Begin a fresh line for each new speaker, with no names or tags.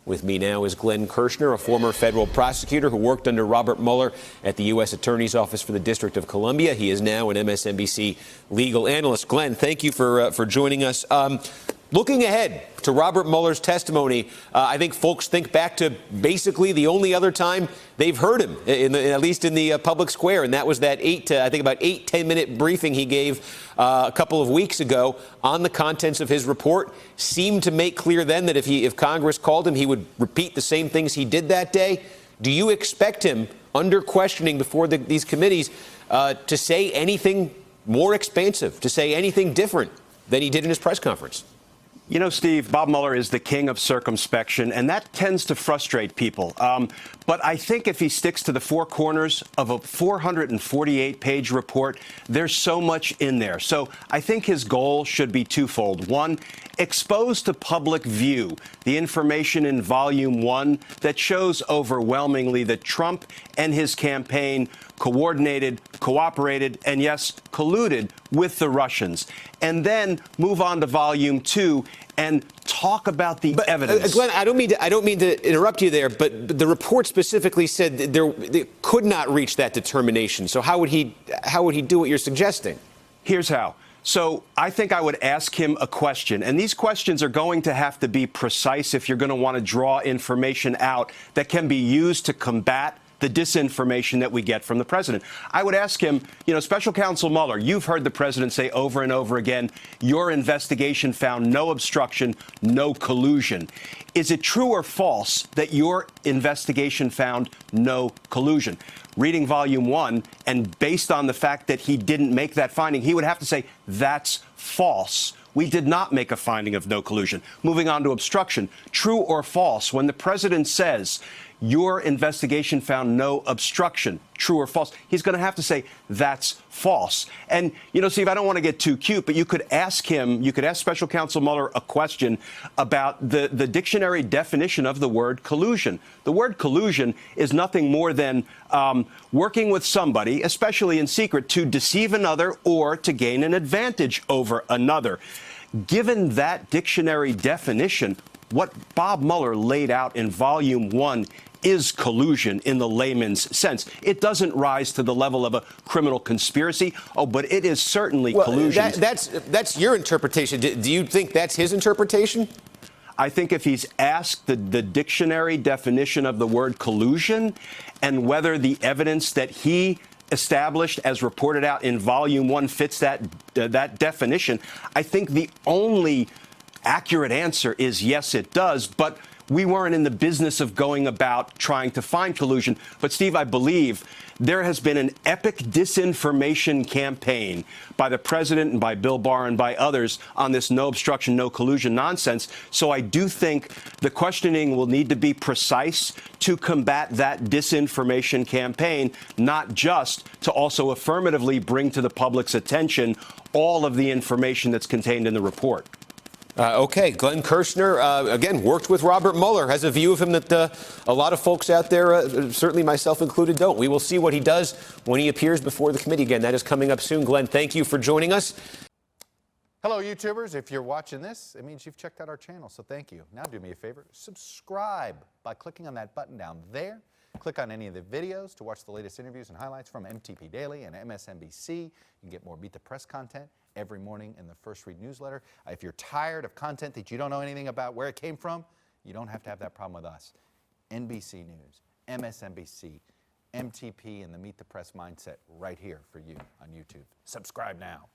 With me now is Glenn Kirshner, a former federal prosecutor who worked under Robert Mueller at the U.S. Attorney's Office for the District of Columbia. He is now an MSNBC legal analyst. Glenn, thank you for joining us. Looking ahead to Robert Mueller's testimony, I think folks think back to basically the only other time they've heard him, at least in the public square, and that was that 10-minute briefing he gave a couple of weeks ago on the contents of his report. Seemed to make clear then that if Congress called him, he would repeat the same things he did that day. Do you expect him, under questioning before these committees, to say anything more expansive, to say anything different than he did in his press conference?
You know, Steve, Bob Mueller is the king of circumspection, and that tends to frustrate people. But I think if he sticks to the four corners of a 448-page report, there's so much in there. So I think his goal should be twofold. One, expose to public view the information in Volume 1 that shows overwhelmingly that Trump and his campaign coordinated, cooperated, and yes, colluded with the Russians. And then move on to Volume 2 and talk about the evidence.
Glenn, I don't mean to interrupt you there, but the report specifically said that they could not reach that determination. So how would he do what you're suggesting?
Here's how. So I think I would ask him a question, and these questions are going to have to be precise if you're going to want to draw information out that can be used to combat the disinformation that we get from the president. I would ask him, Special Counsel Mueller, you've heard the president say over and over again, your investigation found no obstruction, no collusion. Is it true or false that your investigation found no collusion? Reading Volume 1, and based on the fact that he didn't make that finding, he would have to say, that's false. We did not make a finding of no collusion. Moving on to obstruction. True or false, when the president says, your investigation found no obstruction, true or false, he's going to have to say that's false. And, Steve, I don't want to get too cute, but you could ask Special Counsel Mueller a question about the dictionary definition of the word collusion. The word collusion is nothing more than working with somebody, especially in secret, to deceive another or to gain an advantage over another. Given that dictionary definition, what Bob Mueller laid out in Volume 1 is collusion in the layman's sense. It doesn't rise to the level of a criminal conspiracy. But it is certainly collusion.
That's your interpretation. Do you think that's his interpretation?
I think if he's asked the dictionary definition of the word collusion and whether the evidence that he established as reported out in Volume 1 fits that definition, I think the only accurate answer is yes, it does. But we weren't in the business of going about trying to find collusion. But, Steve, I believe there has been an epic disinformation campaign by the president and by Bill Barr and by others on this no obstruction, no collusion nonsense. So I do think the questioning will need to be precise to combat that disinformation campaign, not just to also affirmatively bring to the public's attention all of the information that's contained in the report.
Okay, Glenn Kirshner, again, worked with Robert Mueller, has a view of him that a lot of folks out there, certainly myself included, don't. We will see what he does when he appears before the committee again. That is coming up soon. Glenn, thank you for joining us.
Hello, YouTubers. If you're watching this, it means you've checked out our channel, so thank you. Now do me a favor, subscribe by clicking on that button down there. Click on any of the videos to watch the latest interviews and highlights from MTP Daily and MSNBC. You can get more Beat the Press content every morning in the First Read newsletter. If you're tired of content that you don't know anything about where it came from, you don't have to have that problem with us. NBC News, MSNBC, MTP, and the Meet the Press mindset right here for you on YouTube. Subscribe now.